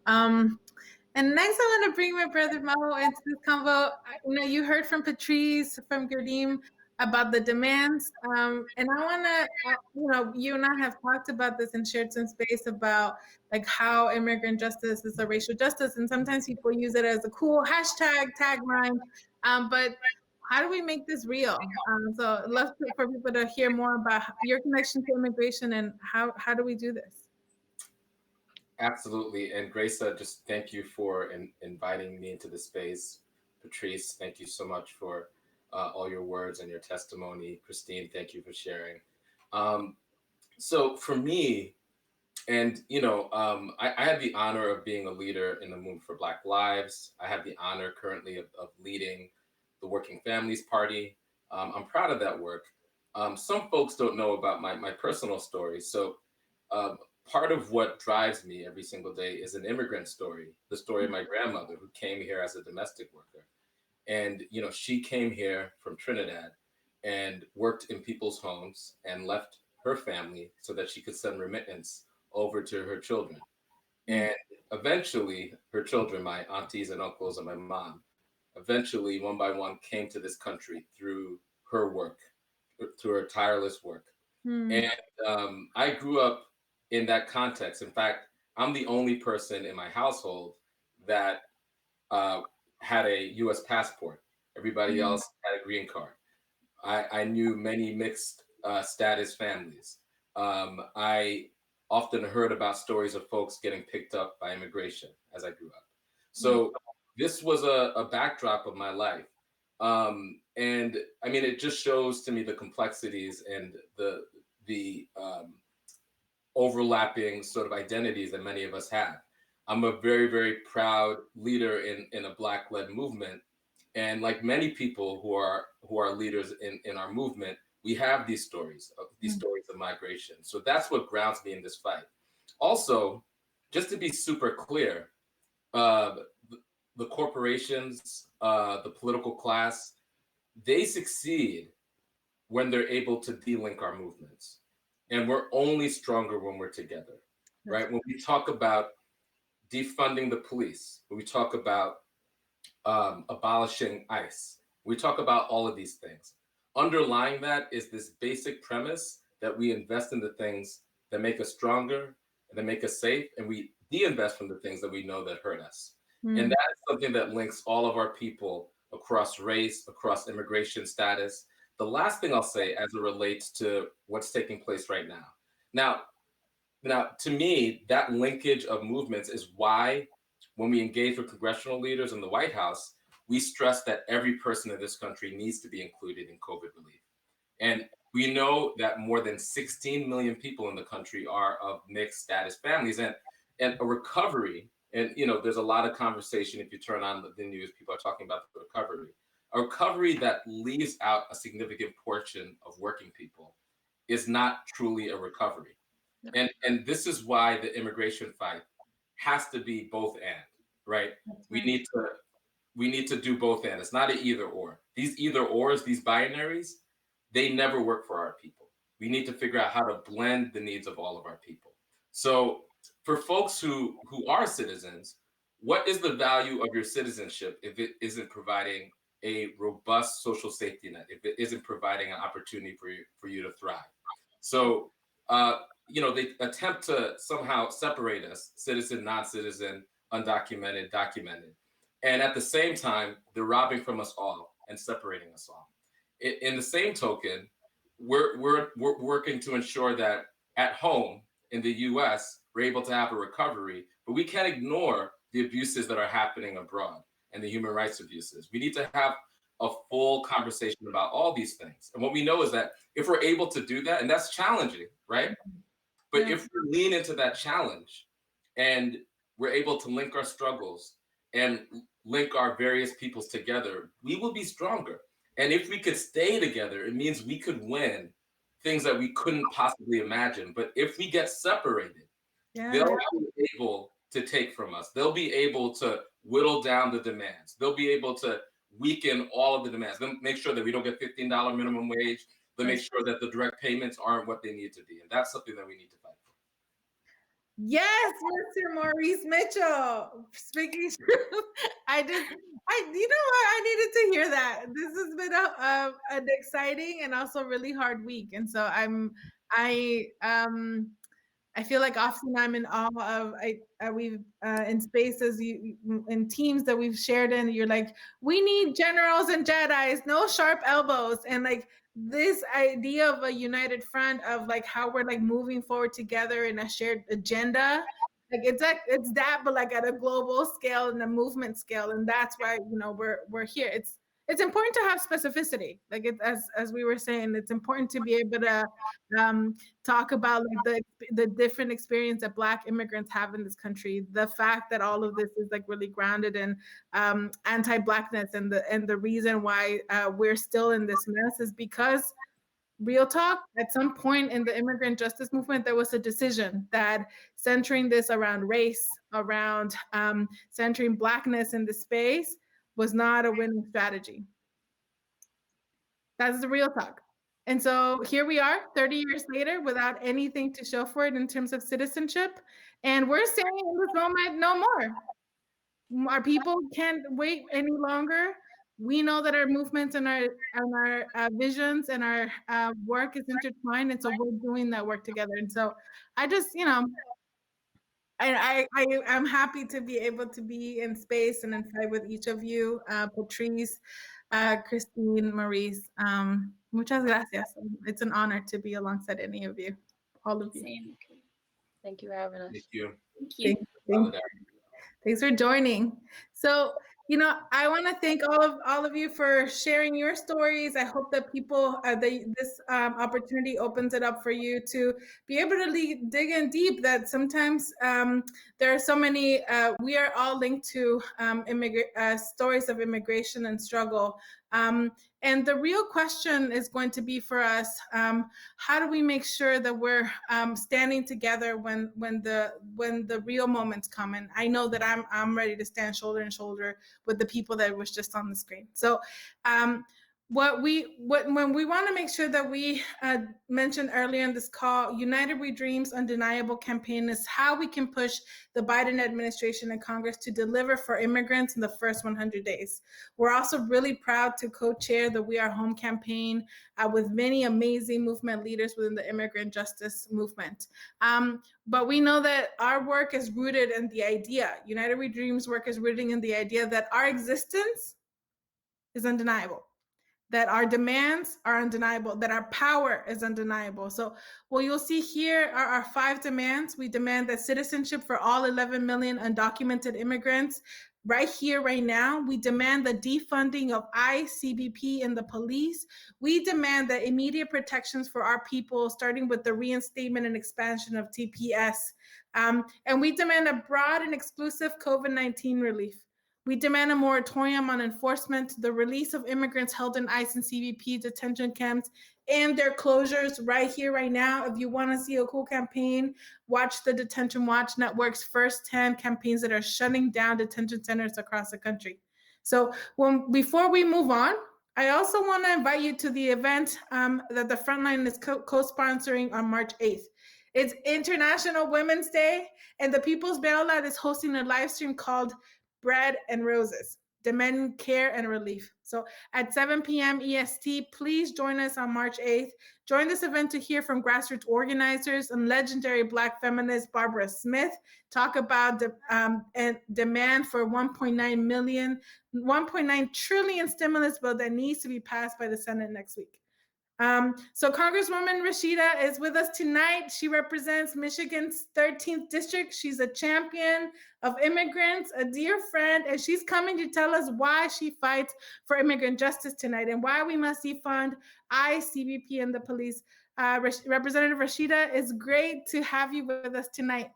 And next, I want to bring my brother Mo into this convo. You heard from Patrice, from Geurim about the demands, and I want to, you and I have talked about this and shared some space about like how immigrant justice is a racial justice, and sometimes people use it as a cool hashtag tagline, but how do we make this real? So I'd love for people to hear more about your connection to immigration and how do we do this? Absolutely. And Greisa, just thank you for inviting me into the space. Patrice, thank you so much for all your words and your testimony. Christine, thank you for sharing. So for me, and I had the honor of being a leader in the Movement for Black Lives. I have the honor currently of leading the Working Families Party. I'm proud of that work. Some folks don't know about my personal story. So part of what drives me every single day is an immigrant story, the story of my grandmother who came here as a domestic worker. And, she came here from Trinidad and worked in people's homes and left her family so that she could send remittance over to her children. And eventually her children, my aunties and uncles and my mom, eventually one by one came to this country through her work, through her tireless work. And I grew up in that context. In fact, I'm the only person in my household that had a U.S. passport. Everybody else had a green card. I knew many mixed status families. I often heard about stories of folks getting picked up by immigration as I grew up. So this was a backdrop of my life. And I mean, it just shows to me the complexities and the overlapping sort of identities that many of us have. I'm a very, very proud leader in a Black-led movement. And like many people who are leaders in our movement, we have these stories of migration. So that's what grounds me in this fight. Also, just to be super clear, the corporations, the political class, they succeed when they're able to de-link our movements. And we're only stronger when we're together, right? When we talk about defunding the police, when we talk about abolishing ICE, we talk about all of these things. Underlying that is this basic premise that we invest in the things that make us stronger and that make us safe, and we de-invest from the things that we know that hurt us. And that is something that links all of our people across race, across immigration status. The last thing I'll say as it relates to what's taking place right now. Now, to me, that linkage of movements is why when we engage with congressional leaders in the White House, we stress that every person in this country needs to be included in COVID relief. And we know that more than 16 million people in the country are of mixed status families, and a recovery. And there's a lot of conversation if you turn on the news, people are talking about the recovery. A recovery that leaves out a significant portion of working people is not truly a recovery. And this is why the immigration fight has to be both and, right? That's We right. need to do both and. It's not an either or. These either ors, these binaries, they never work for our people. We need to figure out how to blend the needs of all of our people. So for folks who are citizens, what is the value of your citizenship if it isn't providing a robust social safety net, if it isn't providing an opportunity for you to thrive? So, they attempt to somehow separate us, citizen, non-citizen, undocumented, documented. And at the same time, they're robbing from us all and separating us all. In the same token, we're working to ensure that at home in the US, we're able to have a recovery, but we can't ignore the abuses that are happening abroad and the human rights abuses. We need to have a full conversation about all these things. And what we know is that if we're able to do that, and that's challenging, right? But Yeah. if we lean into that challenge and we're able to link our struggles and link our various peoples together, we will be stronger. And if we could stay together, it means we could win things that we couldn't possibly imagine. But if we get separated, they'll be able to take from us. They'll be able to whittle down the demands. They'll be able to weaken all of the demands. They'll make sure that we don't get $15 minimum wage. They'll make sure that the direct payments aren't what they need to be. And that's something that we need to fight for. Yes, Mr. Maurice Mitchell. Speaking truth, you know what? I needed to hear that. This has been an exciting and also really hard week, and so I feel like often I'm in awe of we've in spaces in teams that we've shared in. You're like, we need generals and Jedi's, no sharp elbows, and like this idea of a united front of like how we're like moving forward together in a shared agenda. Like it's that, but like at a global scale and a movement scale, and that's why we're here. It's important to have specificity. Like as we were saying, it's important to be able to talk about like the different experience that Black immigrants have in this country. The fact that all of this is like really grounded in anti-Blackness, and the reason why we're still in this mess is because, real talk, at some point in the immigrant justice movement, there was a decision that centering this around race, around centering Blackness in the space was not a winning strategy. That's the real talk. And so here we are 30 years later without anything to show for it in terms of citizenship. And we're saying in this moment, no more. Our people can't wait any longer. We know that our movements and our visions and our work is intertwined. And so we're doing that work together. And so I just, I'm happy to be able to be in space and in fight with each of you, Patrice, Christine, Maurice. Muchas gracias. It's an honor to be alongside any of you, all of you. Same. Thank you for having us. Thank you. Thank you. Thanks for joining. So, I want to thank all of you for sharing your stories. I hope that people, this opportunity opens it up for you to be able to dig in deep. That sometimes there are so many. We are all linked to stories of immigration and struggle. And the real question is going to be for us: how do we make sure that we're standing together when the real moments come? And I know that I'm ready to stand shoulder to shoulder with the people that was just on the screen. So when we want to make sure that we mentioned earlier in this call, United We Dream's undeniable campaign is how we can push the Biden administration and Congress to deliver for immigrants in the first 100 days. We're also really proud to co-chair the We Are Home campaign with many amazing movement leaders within the immigrant justice movement. But we know that our work is rooted in the idea, United We Dream's work is rooted in the idea that our existence is undeniable, that our demands are undeniable, that our power is undeniable. So what you'll see here are our 5 demands. We demand that citizenship for all 11 million undocumented immigrants right here, right now. We demand the defunding of ICE, CBP, and the police. We demand the immediate protections for our people, starting with the reinstatement and expansion of TPS. And we demand a broad and exclusive COVID-19 relief. We demand a moratorium on enforcement, the release of immigrants held in ICE and CBP detention camps, and their closures right here, right now. If you want to see a cool campaign, watch the Detention Watch Network's first 10 campaigns that are shutting down detention centers across the country. So before we move on, I also want to invite you to the event that the Frontline is co-sponsoring on March 8th. It's International Women's Day, and the People's Bailout is hosting a live stream called Bread and Roses, Demanding Care and Relief. So at 7 p.m. EST, please join us on March 8th. Join this event to hear from grassroots organizers and legendary Black feminist Barbara Smith talk about the demand for 1.9 trillion stimulus bill that needs to be passed by the Senate next week. So Congresswoman Rashida is with us tonight. She represents Michigan's 13th district. She's a champion of immigrants, a dear friend, and she's coming to tell us why she fights for immigrant justice tonight and why we must defund ICE, CBP, and the police. Representative Rashida, it's great to have you with us tonight.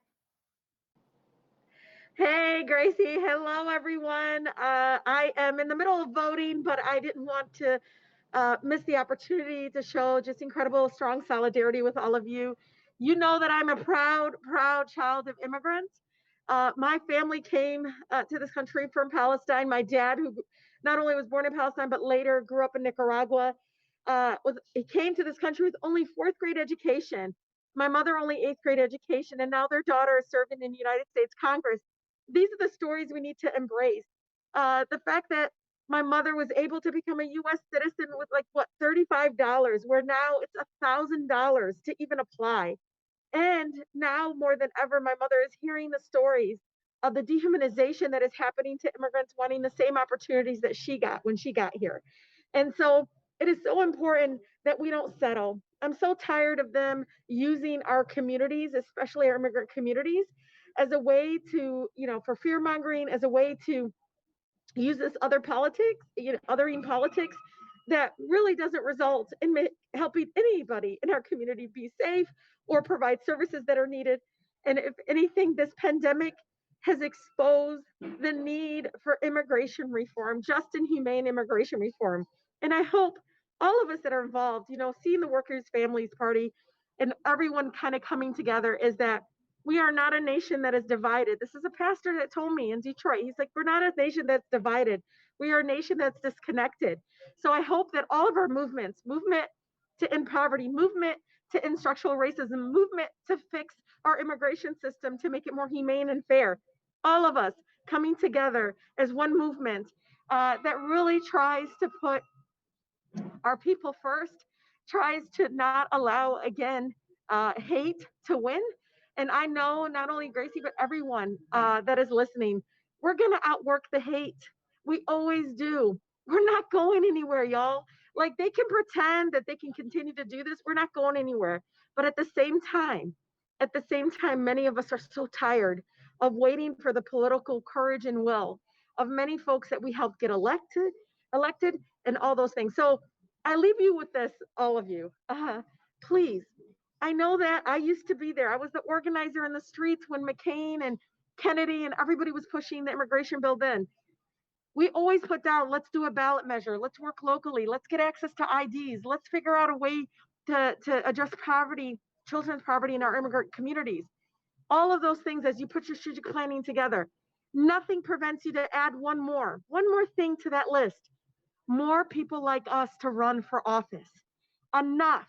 Hey, Gracie. Hello, everyone. I am in the middle of voting, but I didn't want to miss the opportunity to show just incredible, strong solidarity with all of you. You know that I'm a proud child of immigrants. My family came to this country from Palestine. My dad, who not only was born in Palestine, but later grew up in Nicaragua, he came to this country with only 4th grade education. My mother only 8th grade education, and now their daughter is serving in the United States Congress. These are the stories we need to embrace. The fact that my mother was able to become a U.S. citizen with $35, where now it's $1,000 to even apply. And now more than ever, my mother is hearing the stories of the dehumanization that is happening to immigrants wanting the same opportunities that she got when she got here. And so it is so important that we don't settle. I'm so tired of them using our communities, especially our immigrant communities, as a way to, for fear mongering, as a way to use this other politics, othering politics that really doesn't result in helping anybody in our community be safe or provide services that are needed. And if anything, this pandemic has exposed the need for immigration reform, just and humane immigration reform. And I hope all of us that are involved, seeing the Workers' Families Party and everyone kind of coming together, is that we are not a nation that is divided. This is a pastor that told me in Detroit. He's like, we're not a nation that's divided. We are a nation that's disconnected. So I hope that all of our movement to end poverty, movement to end structural racism, movement to fix our immigration system to make it more humane and fair, all of us coming together as one movement that really tries to put our people first, tries to not allow, again, hate to win. And I know not only Gracie, but everyone that is listening, we're going to outwork the hate. We always do. We're not going anywhere, y'all. Like, they can pretend that they can continue to do this. We're not going anywhere. But at the same time, many of us are so tired of waiting for the political courage and will of many folks that we helped get elected, and all those things. So I leave you with this, all of you. Please, I know that I used to be there. I was the organizer in the streets when McCain and Kennedy and everybody was pushing the immigration bill then. We always put down, let's do a ballot measure. Let's work locally. Let's get access to IDs. Let's figure out a way to address poverty, children's poverty in our immigrant communities. All of those things as you put your strategic planning together. Nothing prevents you to add one more thing to that list. More people like us to run for office. Enough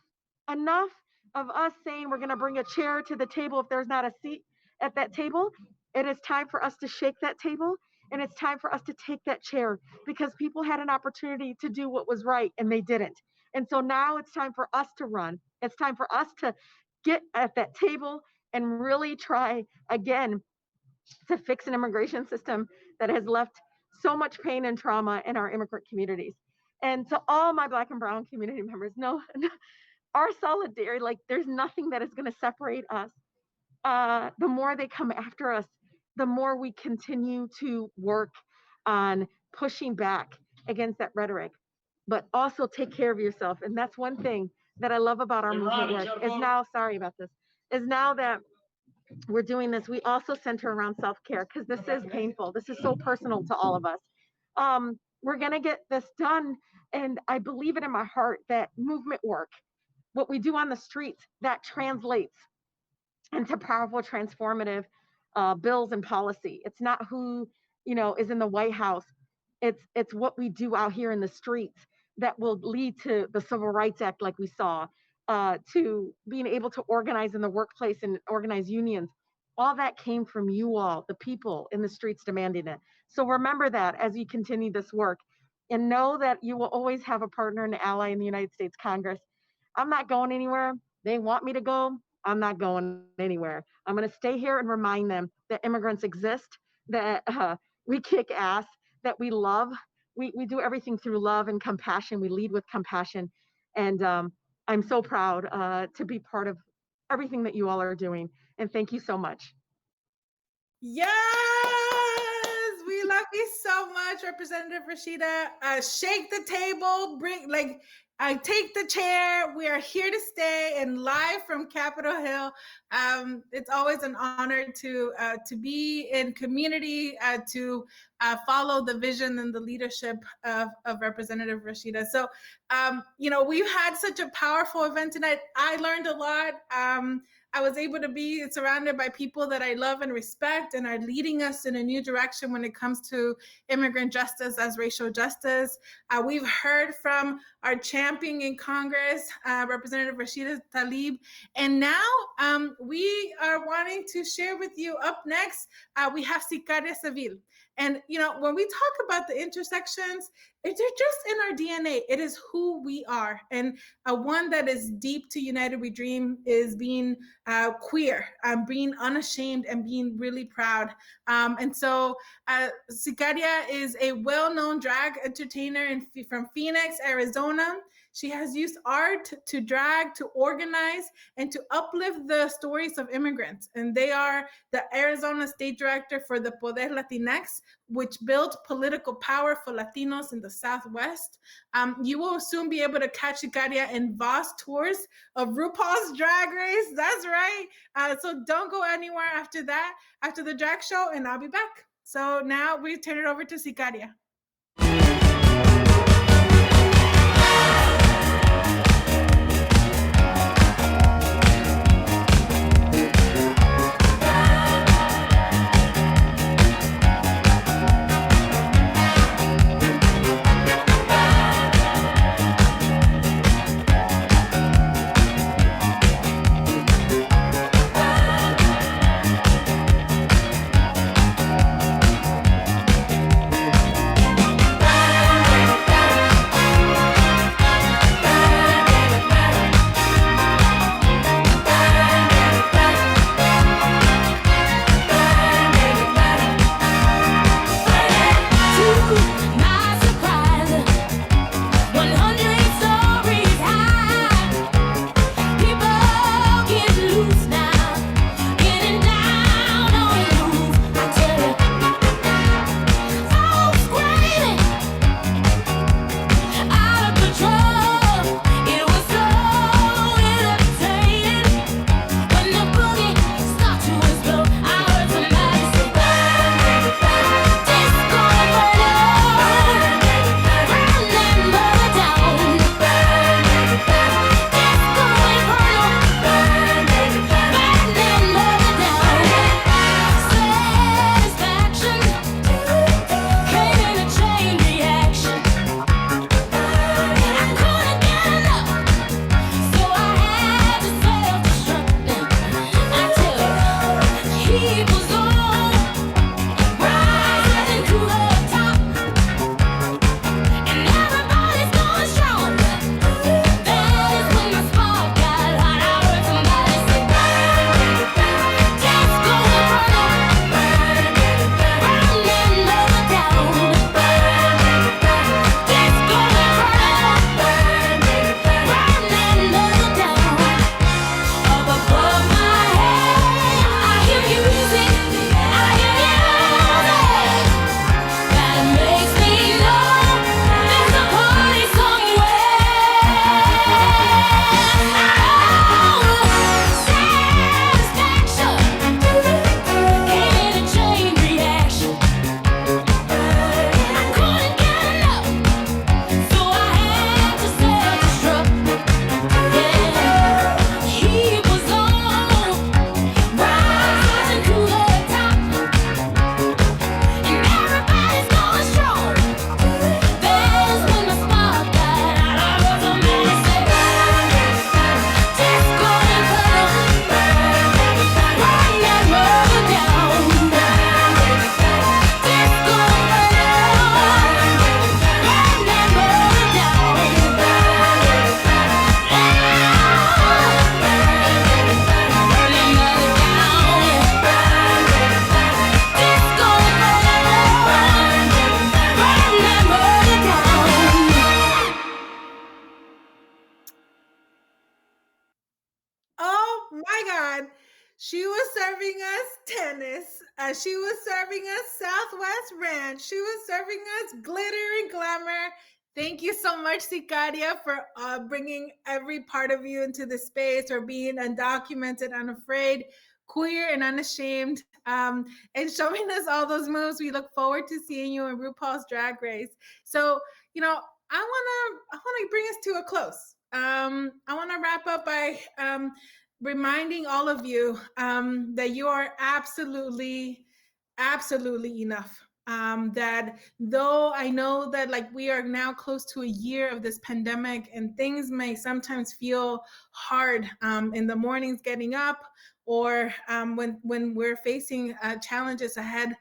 of us saying we're going to bring a chair to the table if there's not a seat at that table. It is time for us to shake that table, and it's time for us to take that chair, because people had an opportunity to do what was right and they didn't. And so now it's time for us to run. It's time for us to get at that table and really try again to fix an immigration system that has left so much pain and trauma in our immigrant communities. And to all my Black and Brown community members, no, our solidarity, like, there's nothing that is going to separate us. The more they come after us, the more we continue to work on pushing back against that rhetoric, but also take care of yourself. And that's one thing that I love about our movement is now, sorry about this, is now that we're doing this, we also center around self-care because this is painful. This is so personal to all of us. We're going to get this done. And I believe it in my heart that movement work, what we do on the streets, that translates into powerful, transformative bills and policy. It's not who, is in the White House. It's what we do out here in the streets that will lead to the Civil Rights Act, like we saw, to being able to organize in the workplace and organize unions. All that came from you all, the people in the streets demanding it. So remember that as you continue this work, and know that you will always have a partner and an ally in the United States Congress. I'm not going anywhere. They want me to go. I'm not going anywhere. I'm going to stay here and remind them that immigrants exist, that we kick ass, that we love. We do everything through love and compassion. We lead with compassion. And I'm so proud to be part of everything that you all are doing. And thank you so much. Yes, we love you so much, Representative Rashida. Shake the table, take the chair. We are here to stay and live from Capitol Hill. It's always an honor to be in community, to follow the vision and the leadership of Representative Rashida. So, we've had such a powerful event tonight. I learned a lot. I was able to be surrounded by people that I love and respect and are leading us in a new direction when it comes to immigrant justice as racial justice. We've heard from our champion in Congress, Representative Rashida Tlaib. And now we are wanting to share with you up next, we have Sicarya Seville. And, when we talk about the intersections, they're just in our DNA. It is who we are. And one that is deep to United We Dream is being queer, being unashamed, and being really proud. And so Sicarya is a well-known drag entertainer from Phoenix, Arizona. She has used art to drag, to organize, and to uplift the stories of immigrants. And they are the Arizona State Director for the Poder Latinx, which built political power for Latinos in the Southwest. You will soon be able to catch Sicarya in Voss tours of RuPaul's Drag Race. That's right. So don't go anywhere after that, after the drag show, and I'll be back. So now we turn it over to Sicarya. She was serving us tennis. She was serving us Southwest Ranch. She was serving us glitter and glamour. Thank you so much, Sicarya, for bringing every part of you into the space, for being undocumented, unafraid, queer, and unashamed, and showing us all those moves. We look forward to seeing you in RuPaul's Drag Race. So, you know, I wanna bring us to a close. I want to wrap up by reminding all of you that you are absolutely enough. That though I know that like we are now close to a year of this pandemic and things may sometimes feel hard in the mornings getting up, or when we're facing challenges ahead,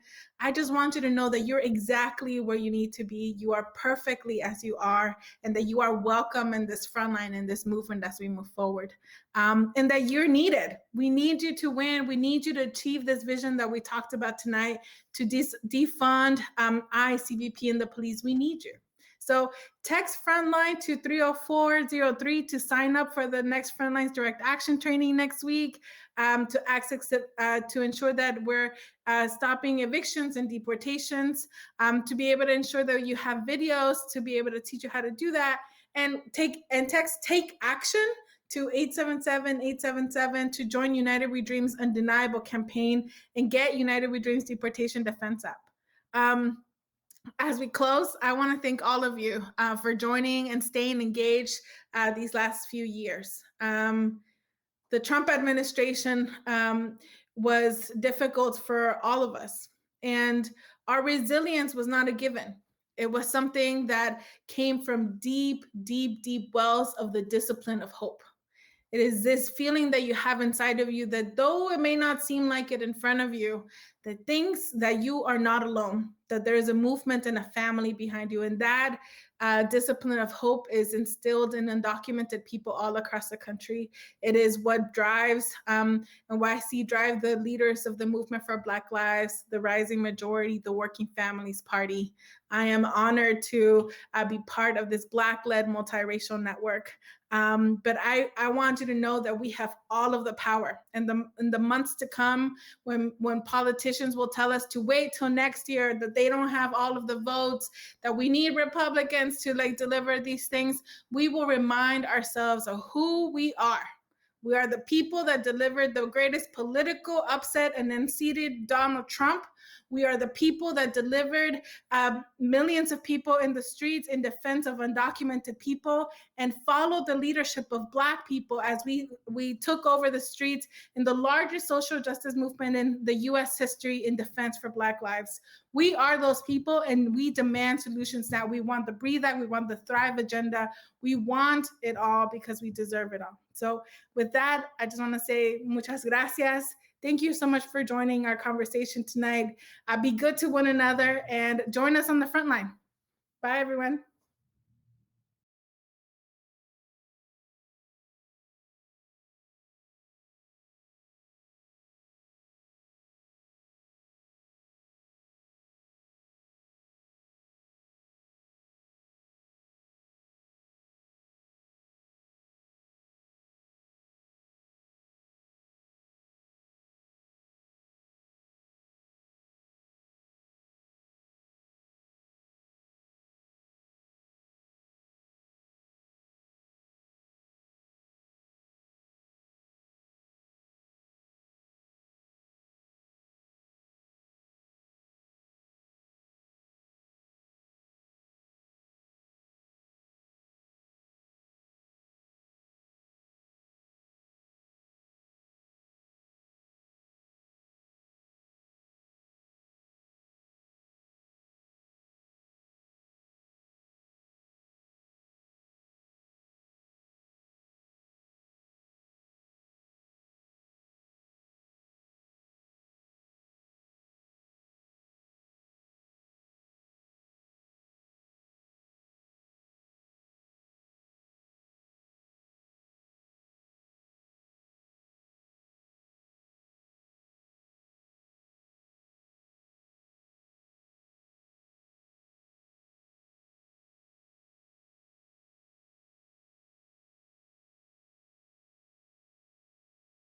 I just want you to know that you're exactly where you need to be. You are perfectly as you are, and that you are welcome in this frontline, in this movement as we move forward. And that you're needed. We need you to win. We need you to achieve this vision that we talked about tonight, to defund ICBP and the police. We need you. So text Frontline to 30403 to sign up for the next Frontline's direct action training next week, to access to ensure that we're stopping evictions and deportations, to be able to ensure that you have videos to be able to teach you how to do that, and text take action to 877-877 to join United We Dream's Undeniable campaign and get United We Dream's Deportation Defense App. As we close, I want to thank all of you for joining and staying engaged these last few years. The Trump administration was difficult for all of us, and our resilience was not a given. It was something that came from deep, deep, deep wells of the discipline of hope. It is this feeling that you have inside of you that though it may not seem like it in front of you, that things that you are not alone, that there is a movement and a family behind you. And that discipline of hope is instilled in undocumented people all across the country. It is what drives and why I see drive the leaders of the movement for Black Lives, the Rising Majority, the Working Families Party. I am honored to be part of this Black-led multiracial network. But I want you to know that we have all of the power. And in the months to come, when politicians will tell us to wait till next year, that they don't have all of the votes, that we need Republicans to like deliver these things, we will remind ourselves of who we are. We are the people that delivered the greatest political upset and then seated Donald Trump. We are the people that delivered millions of people in the streets in defense of undocumented people, and followed the leadership of Black people as we took over the streets in the largest social justice movement in the US history in defense for Black lives. We are those people, and we demand solutions now. We want the Breathe Act, we want the Thrive agenda. We want it all because we deserve it all. So with that, I just want to say muchas gracias. Thank you so much for joining our conversation tonight. Be good to one another and join us on the front line. Bye, everyone.